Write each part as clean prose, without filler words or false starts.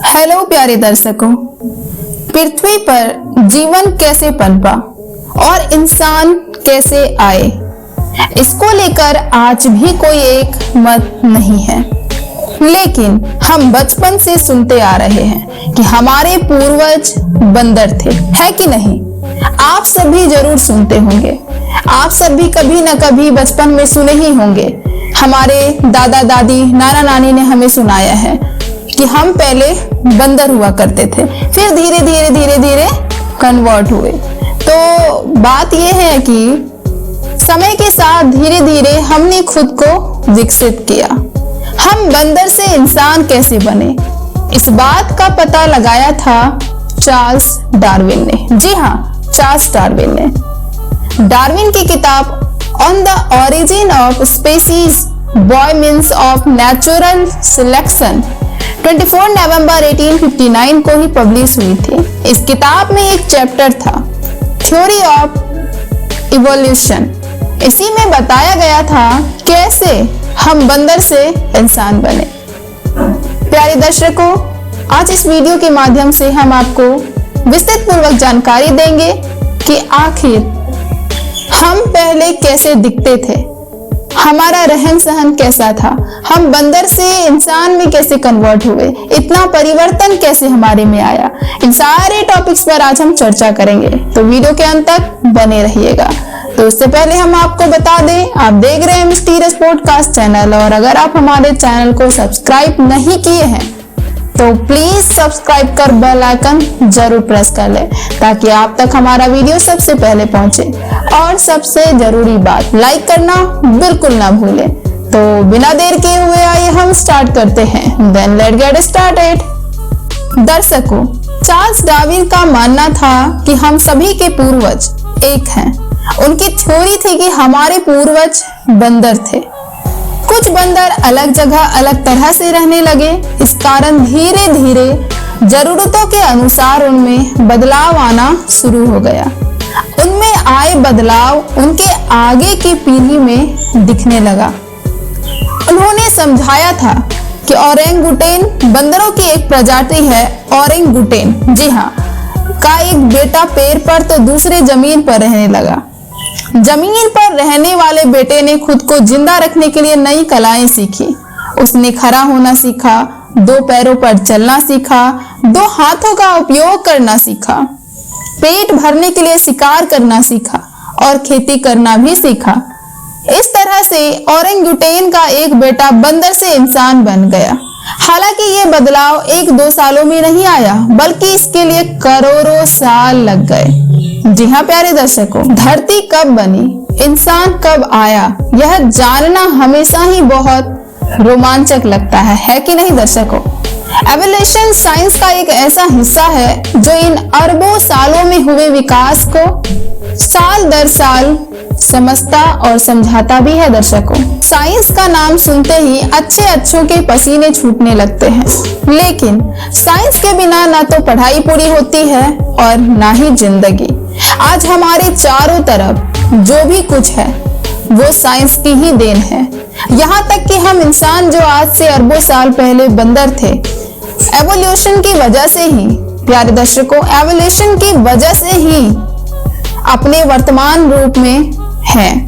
Hello प्यारे दर्शकों, पृथ्वी पर जीवन कैसे पनपा और इंसान कैसे आए, इसको लेकर आज भी कोई एक मत नहीं है। लेकिन हम बचपन से सुनते आ रहे हैं कि हमारे पूर्वज बंदर थे, है कि नहीं? आप सभी जरूर सुनते होंगे। आप सभी कभी न कभी बचपन में सुने ही होंगे। हमारे दादा दादी नाना नानी ने हमें सुनाया है कि हम पहले बंदर हुआ करते थे, फिर धीरे धीरे धीरे धीरे कन्वर्ट हुए। तो बात यह है कि समय के साथ धीरे धीरे हमने खुद को विकसित किया। हम बंदर से इंसान कैसे बने, इस बात का पता लगाया था चार्ल्स डार्विन ने। जी हाँ, चार्ल्स डार्विन ने। डार्विन की किताब on the origin of species bye means of natural selection 24 नवंबर 1859 को ही पब्लिश हुई थी। इस किताब में एक चैप्टर था थ्योरी ऑफ इवोल्यूशन। इसी में बताया गया था कैसे हम बंदर से इंसान बने। प्यारे दर्शकों, आज इस वीडियो के माध्यम से हम आपको विस्तृत पूर्वक जानकारी देंगे कि आखिर हम पहले कैसे दिखते थे, हमारा रहन सहन कैसा था, हम बंदर से इंसान में कैसे कन्वर्ट हुए, इतना परिवर्तन कैसे हमारे में आया। इन सारे टॉपिक्स पर आज हम चर्चा करेंगे, तो वीडियो के अंत तक बने रहिएगा। तो उससे पहले हम आपको बता दें, आप देख रहे हैं मिस्टीरियस पॉडकास्ट चैनल, और अगर आप हमारे चैनल को सब्सक्राइब नहीं किए हैं तो प्लीज सब्सक्राइब कर बेल आइकन जरूर प्रेस कर ले, ताकि आप तक हमारा वीडियो सबसे पहले पहुंचे। और सबसे जरूरी बात, लाइक करना बिल्कुल ना भूलें। तो बिना देर किए हुए आइए हम स्टार्ट करते हैं। Then let's get started. दर्शकों, चार्ल्स डार्विन का मानना था कि हम सभी के पूर्वज एक हैं। उनकी थ्योरी थी कि हमारे पूर्वज बंदर थे। कुछ बंदर अलग जगह अलग तरह से रहने लगे। इस कारण धीरे धीरे जरूरतों के अनुसार उनमें बदलाव आना शुरू हो गया। उनमें आए बदलाव उनके आगे की पीढ़ी में दिखने लगा। उन्होंने समझाया था कि ओरेंगुटेन बंदरों की एक प्रजाति है। ओरेंगुटेन, जी हाँ, का एक बेटा पेड़ पर तो दूसरे जमीन पर रहने लगा। जमीन पर रहने वाले बेटे ने खुद को जिंदा रखने के लिए नई कलाएं सीखी। उसने खड़ा होना सीखा, दो पैरों पर चलना सीखा, दो हाथों का उपयोग करना सीखा, पेट भरने के लिए शिकार करना सीखा और खेती करना भी सीखा। इस तरह से ओरेंगुटेन का एक बेटा बंदर से इंसान बन गया। हालांकि ये बदलाव 1-2 सालों में नहीं आया, बल्कि इसके लिए करोड़ों साल लग गए। जी हाँ प्यारे दर्शकों, धरती कब बनी, इंसान कब आया, यह जानना हमेशा ही बहुत रोमांचक लगता है कि नहीं दर्शकों? एवोल्यूशन साइंस का एक ऐसा हिस्सा है जो इन अरबों सालों में हुए विकास को साल दर साल समझता और समझाता भी है। दर्शकों, साइंस का नाम सुनते ही अच्छों के पसीने छूटने लगते हैं। लेकिन साइंस के बिना ना तो पढ़ाई पूरी होती है और ना ही जिंदगी। आज हमारे चारों तरफ जो भी कुछ है वो साइंस की ही देन है। यहाँ तक कि हम इंसान जो आज से अरबों साल पहले बंदर थे, एवोल्यूशन की वजह से ही, प्यारे दर्शकों, एवोल्यूशन की वजह से ही अपने वर्तमान रूप में है।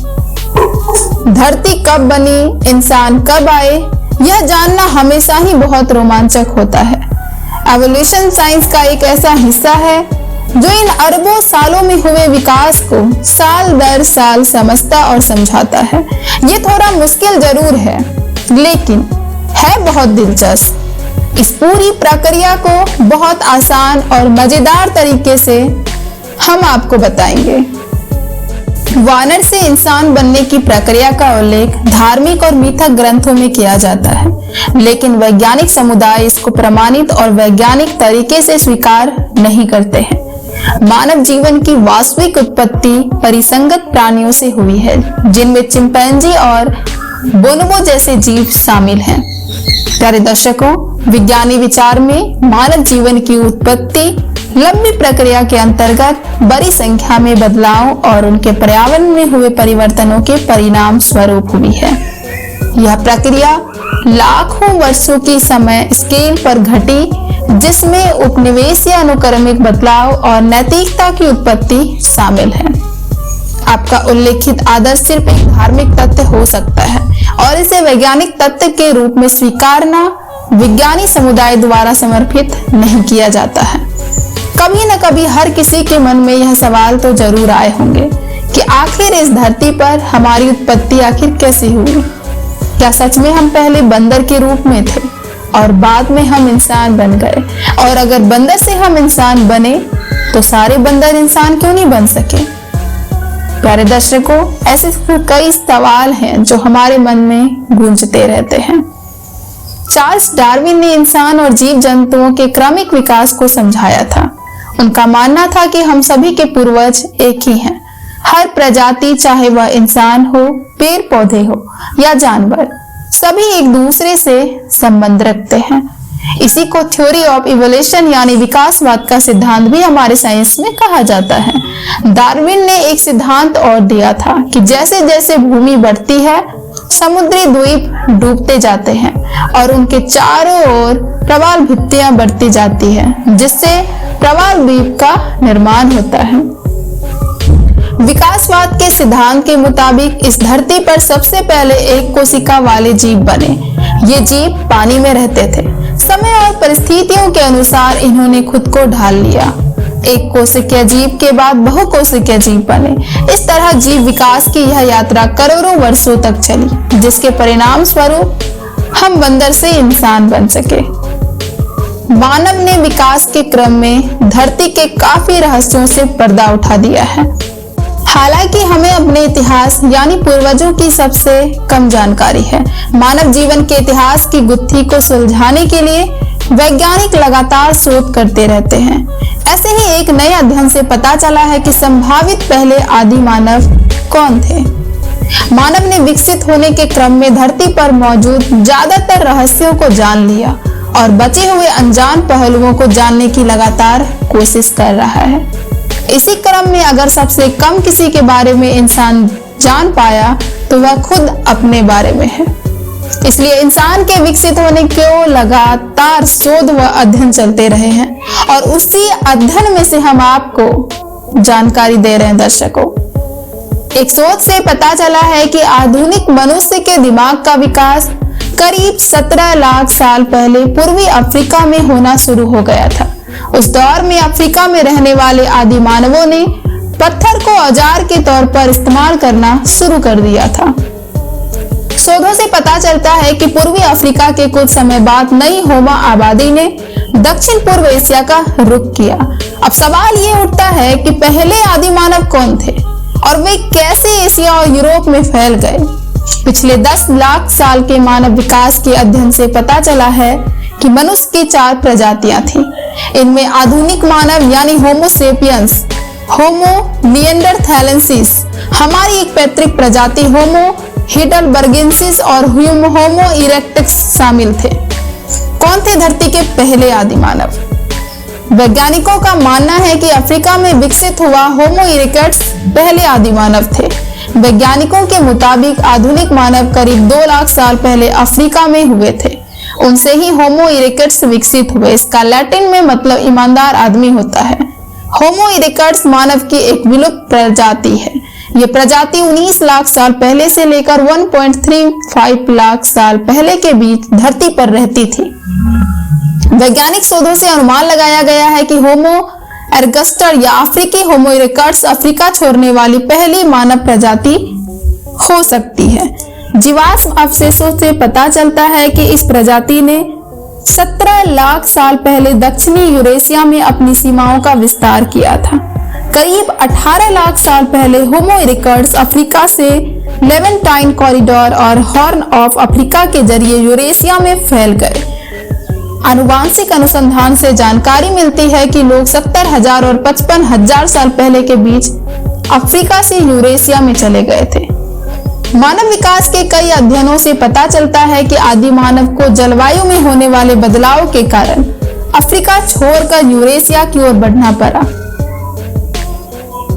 धरती कब बनी, इंसान कब आए, यह जानना हमेशा ही बहुत रोमांचक होता है। एवोल्यूशन साइंस का एक ऐसा हिस्सा है जो इन अरबों सालों में हुए विकास को साल दर साल समझता और समझाता है। ये थोड़ा मुश्किल जरूर है, लेकिन है बहुत दिलचस्प। इस पूरी प्रक्रिया को बहुत आसान और मजेदार तरीके से हम आपको बताएंगे। वानर से इंसान बनने की प्रक्रिया का उल्लेख धार्मिक और मिथक ग्रंथों में किया जाता है, लेकिन वैज्ञानिक समुदाय इसको प्रमाणित और वैज्ञानिक तरीके से स्वीकार नहीं करते हैं। मानव जीवन की वास्तविक उत्पत्ति परिसंगत प्राणियों से हुई है, जिनमें चिंपैंजी और बोनोबो जैसे जीव शामिल हैं। प्यारे दर्शकों, विज्ञानी विचार में मानव जीवन की उत्पत्ति लंबी प्रक्रिया के अंतर्गत बड़ी संख्या में बदलाव और उनके पर्यावरण में हुए परिवर्तनों के परिणाम स्वरूप हुई है। यह प्रक्रिया लाखों वर्षों की समय स्केल पर घटी, जिसमें उपनिवेश या अनुक्रमिक बदलाव और नैतिकता की उत्पत्ति शामिल है। आपका उल्लेखित आदर्श सिर्फ एक धार्मिक तथ्य हो सकता है और इसे वैज्ञानिक तथ्य के रूप में स्वीकारना विज्ञानी समुदाय द्वारा समर्थित नहीं किया जाता है। कभी न कभी हर किसी के मन में यह सवाल तो जरूर आए होंगे कि आखिर इस धरती पर हमारी उत्पत्ति आखिर कैसे हुई? क्या सच में हम पहले बंदर के रूप में थे और बाद में हम इंसान बन गए? और अगर बंदर से हम इंसान बने तो सारे बंदर इंसान क्यों नहीं बन सके? प्यारे दर्शकों, ऐसे कई सवाल हैं जो हमारे मन में गूंजते रहते हैं। चार्ल्स डार्विन ने इंसान और जीव जंतुओं के क्रमिक विकास को समझाया था। उनका मानना था कि हम सभी के पूर्वज एक ही हैं। हर प्रजाति, चाहे वह इंसान हो, पेड़ पौधे हो या जानवर, सभी एक दूसरे से संबंध रखते हैं। इसी को थ्योरी ऑफ इवोल्यूशन यानी विकासवाद का सिद्धांत भी हमारे साइंस में कहा जाता है। डार्विन ने एक सिद्धांत और दिया था कि जैसे जैसे भूमि बढ़ती है, समुद्री द्वीप डूबते जाते हैं और उनके चारों ओर प्रवाल भित्तियां बढ़ती जाती हैं, जिससे प्रवाल द्वीप का निर्माण होता है। विकासवाद के सिद्धांत के मुताबिक इस धरती पर सबसे पहले एक कोशिका वाले जीव बने। ये जीव पानी में रहते थे। समय और परिस्थितियों के अनुसार इन्होंने खुद को ढाल लिया। एक कोशिकीय जीव के बाद बहुकोशिकीय जीव बने। इस तरह जीव विकास की यह यात्रा करोड़ों वर्षों तक चली, जिसके परिणाम स्वरूप हम बंदर से इंसान बन सके। मानव ने विकास के क्रम में धरती के काफी रहस्यों से पर्दा उठा दिया है। हालांकि हमें अपने इतिहास यानी पूर्वजों की सबसे कम जानकारी है। मानव जीवन के इतिहास की गुत्थी को सुलझाने के लिए वैज्ञानिक लगातार शोध करते रहते हैं। ऐसे ही एक नए अध्ययन से पता चला है कि संभावित पहले आदि मानव कौन थे। मानव ने विकसित होने के क्रम में धरती पर मौजूद ज्यादातर रहस्यों को जान लिया और बचे हुए अनजान पहलुओं को जानने की लगातार कोशिश कर रहा है। इसी क्रम में अगर सबसे कम किसी के बारे में इंसान जान पाया तो वह खुद अपने बारे में है। इसलिए इंसान के विकसित होने को लगातार शोध व अध्ययन चलते रहे हैं और उसी अध्ययन में से हम आपको जानकारी दे रहे हैं। दर्शकों, एक शोध से पता चला है कि आधुनिक मनुष्य के दिमाग का विकास करीब 17 लाख साल पहले पूर्वी अफ्रीका में होना शुरू हो गया था। उस दौर में अफ्रीका में रहने वाले आदि मानवों ने पत्थर को औजार के तौर पर इस्तेमाल करना शुरू कर दिया था। शोधों से पता चलता है कि पूर्वी अफ्रीका के कुछ समय बाद नई होमो आबादी ने दक्षिण पूर्व एशिया का रुख किया। अब सवाल ये उठता है कि पहले आदि मानव कौन थे और वे कैसे एशिया और यूरोप में फैल गए। पिछले 10 लाख साल के मानव विकास के अध्ययन से पता चला है कि मनुष्य की 4 प्रजातियां थी। इनमें आधुनिक मानव यानी होमो सेपियंस, होमो निएंडरथैलेंसिस, हमारी एक पैतृक प्रजाति होमो हिडलबर्गेंसिस और होमो इरेक्टस शामिल थे। कौन थे धरती के पहले आदि मानव? वैज्ञानिकों का मानना है कि अफ्रीका में विकसित हुआ होमो इरेक्टस पहले आदि मानव थे। वैज्ञानिकों के मुताबिक आधुनिक मानव करीब 2 लाख साल पहले अफ्रीका में हुए थे। उनसे ही होमो इरेक्टस विकसित हुए। इसका लैटिन में मतलब ईमानदार आदमी होता है। होमो इरेक्टस मानव की एक विलुप्त प्रजाति है। ये प्रजाति 19 लाख साल पहले से लेकर 1.35 लाख साल पहले के बीच धरती पर रहती थी। वैज्ञानिक शोधों से अनुमान लगाया गया है कि होमो एरगस्टर या अफ्रीकी होमो इरेक्टस अफ्रीका छोड़ने वाली पहली मानव प्रजाति हो सकती है। जीवाश्म अवशेषों से पता चलता है कि इस प्रजाति ने 17 लाख साल पहले दक्षिणी यूरेशिया में अपनी सीमाओं का विस्तार किया था। करीब 18 लाख साल पहले होमो इरेक्टस अफ्रीका से लेवेंटाइन कॉरिडोर और हॉर्न ऑफ अफ्रीका के जरिए यूरेशिया में फैल गए। आनुवांशिक अनुसंधान से जानकारी मिलती है कि लोग 70,000 और 55,000 साल पहले के बीच अफ्रीका से यूरेशिया में चले गए थे। मानव विकास के कई अध्ययनों से पता चलता है कि आदि मानव को जलवायु में होने वाले बदलाव के कारण अफ्रीका छोड़कर यूरेशिया की ओर बढ़ना पड़ा।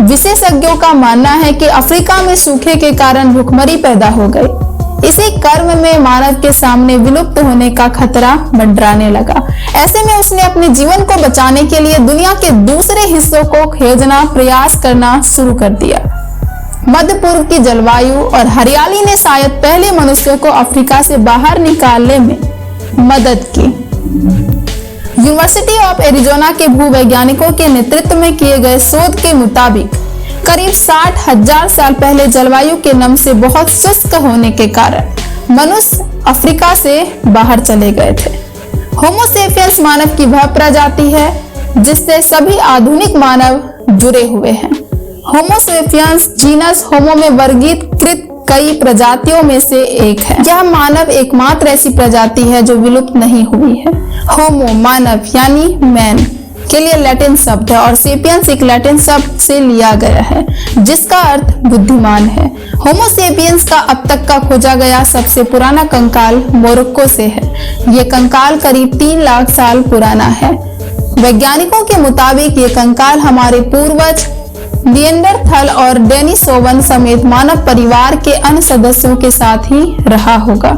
विशेषज्ञों का मानना है कि अफ्रीका में सूखे के कारण भूखमरी पैदा हो गई। इसी कर्म में मानव के सामने विलुप्त होने का खतरा मंडराने लगा। ऐसे में उसने अपने जीवन को बचाने के लिए दुनिया के दूसरे हिस्सों को खोजना प्रयास करना शुरू कर दिया। मध्य पूर्व की जलवायु और हरियाली ने शायद पहले मनुष्यों को अफ्रीका से बाहर निकालने में मदद की। यूनिवर्सिटी ऑफ एरिजोना के भूवैज्ञानिकों के नेतृत्व में किए गए शोध के मुताबिक करीब 60,000 साल पहले जलवायु के नम से बहुत शुष्क होने के कारण मनुष्य अफ्रीका से बाहर चले गए थे। होमो सेपियंस मानव की वह प्रजाति है जिससे सभी आधुनिक मानव जुड़े हुए हैं। होमो सेपियंस जीनस होमो में वर्गीकृत कई प्रजातियों में से एक है। यह मानव एकमात्र ऐसी प्रजाति है जो विलुप्त नहीं हुई है। होमो मानव यानी मैन के लिए लैटिन शब्द है और सेपियंस एक लैटिन शब्द से लिया गया है जिसका अर्थ बुद्धिमान है। होमो सेपियंस का अब तक का खोजा गया सबसे पुराना कंकाल मोरक्को से है। ये कंकाल करीब 3 लाख साल पुराना है। वैज्ञानिकों के मुताबिक ये कंकाल हमारे पूर्वज निएंडरथल और डेनिसोवन समेत मानव परिवार के अन्य सदस्यों के साथ ही रहा होगा।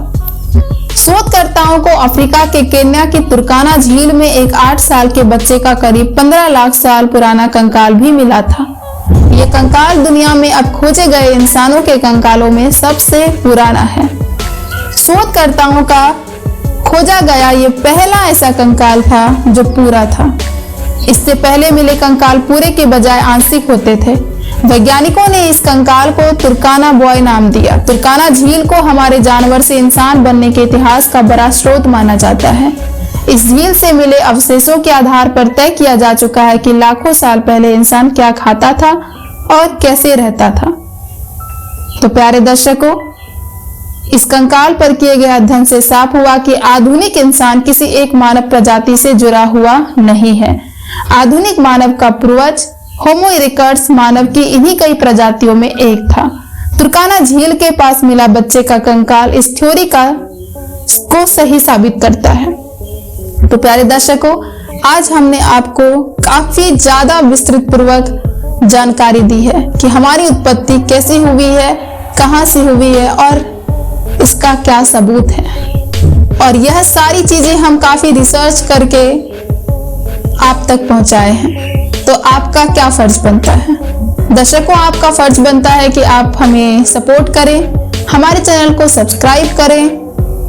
शोधकर्ताओं को अफ्रीका के केन्या की तुर्काना झील में एक 8 साल के बच्चे का करीब 15 लाख साल पुराना कंकाल भी मिला था। ये कंकाल दुनिया में अब खोजे गए इंसानों के कंकालों में सबसे पुराना है। शोधकर्ताओं का खोजा गया ये पहला ऐसा कंकाल था जो पूरा था। इससे पहले मिले कंकाल पूरे के बजाय आंशिक होते थे। वैज्ञानिकों ने इस कंकाल को तुर्काना बॉय नाम दिया। तुर्काना झील को हमारे जानवर से इंसान बनने के इतिहास का बड़ा स्रोत माना जाता है। इस झील से मिले अवशेषों के आधार पर तय किया जा चुका है कि लाखों साल पहले इंसान क्या खाता था और कैसे रहता था। तो प्यारे दर्शकों, इस कंकाल पर किए गए अध्ययन से साफ हुआ कि आधुनिक इंसान किसी एक मानव प्रजाति से जुड़ा हुआ नहीं है। आधुनिक मानव का पूर्वज होमो इरेक्टस मानव की इन्हीं कई प्रजातियों में एक था। तुर्काना झील के पास मिला बच्चे का कंकाल इस थ्योरी को सही साबित करता है। तो प्यारे दर्शकों, आज हमने आपको काफी ज्यादा विस्तृत पूर्वक जानकारी दी है कि हमारी उत्पत्ति कैसी हुई है, कहां से हुई है और इसका क्या सबूत है। और यह सारी चीजें हम काफी रिसर्च करके आप तक पहुंचाए हैं। तो आपका क्या फर्ज बनता है? दर्शकों, आपका फर्ज बनता है कि आप हमें सपोर्ट करें, हमारे चैनल को सब्सक्राइब करें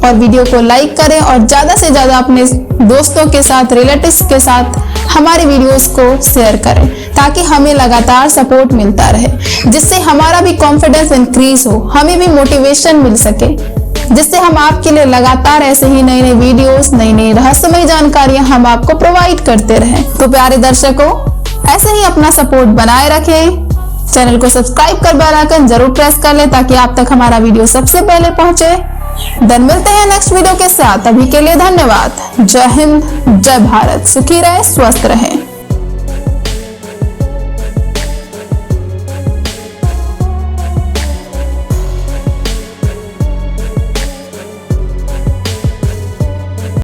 और वीडियो को लाइक करें और ज्यादा से ज्यादा अपने दोस्तों के साथ, रिलेटिव्स के साथ हमारे वीडियोस को शेयर करें ताकि हमें लगातार सपोर्ट मिलता रहे, जिससे हमारा भी कॉन्फिडेंस इंक्रीज हो, हमें भी मोटिवेशन मिल सके, जिससे हम आपके लिए लगातार ऐसे ही नई नई वीडियोस, नई नई रहस्यमय जानकारियां हम आपको प्रोवाइड करते रहें। तो प्यारे दर्शकों, ऐसे ही अपना सपोर्ट बनाए रखें। चैनल को सब्सक्राइब कर बेल आइकन जरूर प्रेस कर लें ताकि आप तक हमारा वीडियो सबसे पहले पहुंचे। देन मिलते हैं नेक्स्ट वीडियो के साथ। अभी के लिए धन्यवाद। जय हिंद, जय भारत। सुखी रहे, स्वस्थ रहें।